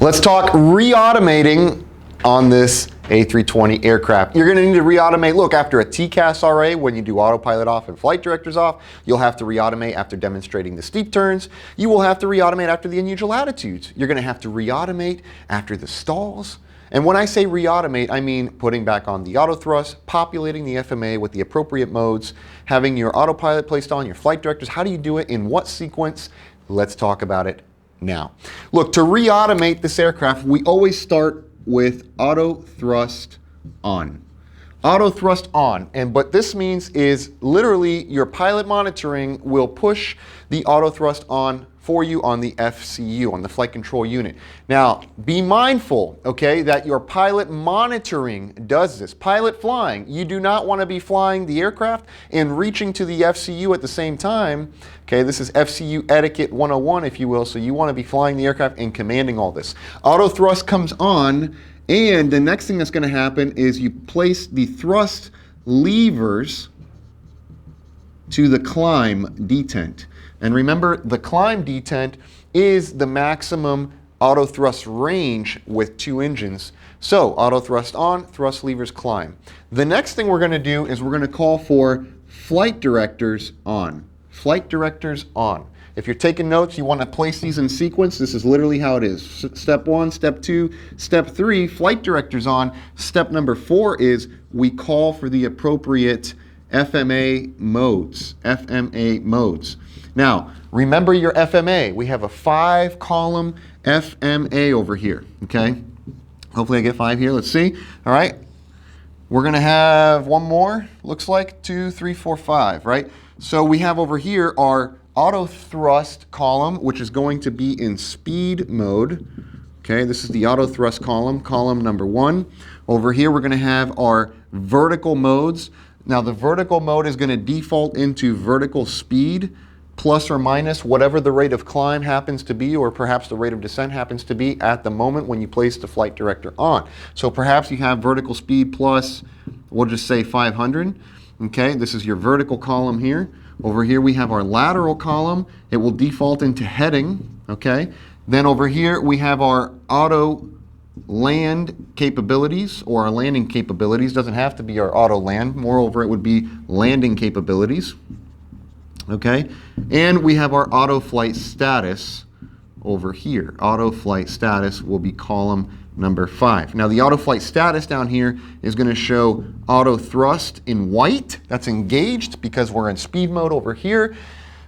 Let's talk reautomating on this A320 aircraft. You're going to need to reautomate. Look, after a TCAS RA, when you do autopilot off and flight directors off, you'll have to reautomate after demonstrating the steep turns. You will have to reautomate after the unusual attitudes. You're going to have to reautomate after the stalls. And when I say reautomate, I mean putting back on the auto thrust, populating the FMA with the appropriate modes, having your autopilot placed on, your flight directors. How do you do it? In what sequence? Let's talk about it now. Look, to reautomate this aircraft, we always start with auto thrust on. Auto thrust on, and what this means is literally your pilot monitoring will push the auto thrust on for you on the FCU, on the flight control unit. Now, be mindful, okay, that your pilot monitoring does this. Pilot flying, you do not want to be flying the aircraft and reaching to the FCU at the same time. Okay, this is FCU etiquette 101, if you will, so you want to be flying the aircraft and commanding all this. Auto thrust comes on, and the next thing that's going to happen is you place the thrust levers to the climb detent. And remember, the climb detent is the maximum auto thrust range with two engines. So auto thrust on, thrust levers climb. The next thing we're going to do is we're going to call for flight directors on. Flight directors on. If you're taking notes, you want to place these in sequence. This is literally how it is. Step 1, step 2, step 3, flight directors on. Step number 4 is we call for the appropriate FMA modes. FMA modes. Now, remember your FMA. We have a 5-column FMA over here, okay? Hopefully I get 5 here. Let's see. All right. We're going to have one more, looks like 2, 3, 4, 5, right? So we have over here our auto thrust column, which is going to be in speed mode. Okay, this is the auto thrust column, column number 1. Over here, we're going to have our vertical modes. Now, the vertical mode is going to default into vertical speed, plus or minus whatever the rate of climb happens to be, or perhaps the rate of descent happens to be at the moment when you place the flight director on. So perhaps you have vertical speed plus, we'll just say 500. Okay, this is your vertical column here. Over here we have our lateral column. It will default into heading. Okay, then over here we have our auto land capabilities, or our landing capabilities. Doesn't have to be our auto land. Moreover, it would be landing capabilities. Okay, and we have our auto flight status over here. Auto flight status will be column number 5. Now the auto flight status down here is going to show auto thrust in white. That's engaged because we're in speed mode over here.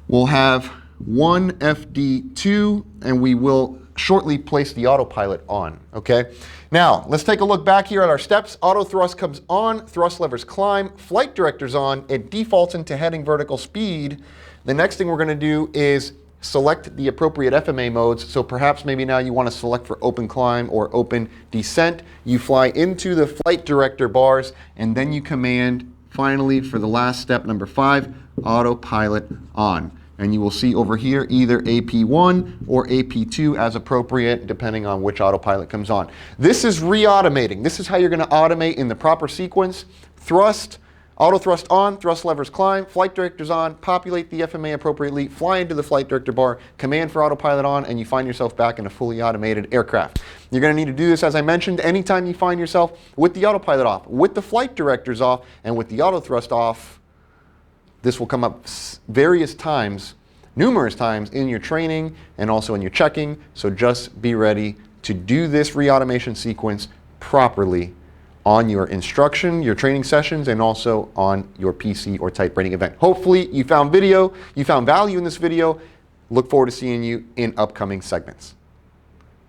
We'll have 1 FD2, and we will shortly place the autopilot on. Okay, now let's take a look back here at our steps. Auto thrust comes on, thrust levers climb, flight directors on, it defaults into heading vertical speed. The next thing we're going to do is select the appropriate FMA modes. So perhaps maybe now you want to select for open climb or open descent. You fly into the flight director bars, and then you command, finally, for the last step, number 5, autopilot on. And you will see over here either AP1 or AP2 as appropriate, depending on which autopilot comes on. This is reautomating. This is how you're going to automate in the proper sequence. Thrust, auto thrust on, thrust levers climb, flight directors on, populate the FMA appropriately, fly into the flight director bar, command for autopilot on, and you find yourself back in a fully automated aircraft. You're going to need to do this, as I mentioned, anytime you find yourself with the autopilot off, with the flight directors off, and with the auto thrust off. This will come up various times, numerous times in your training and also in your checking. So just be ready to do this reautomation sequence properly on your instruction, your training sessions, and also on your PC or type rating event. Hopefully you found value in this video. Look forward to seeing you in upcoming segments.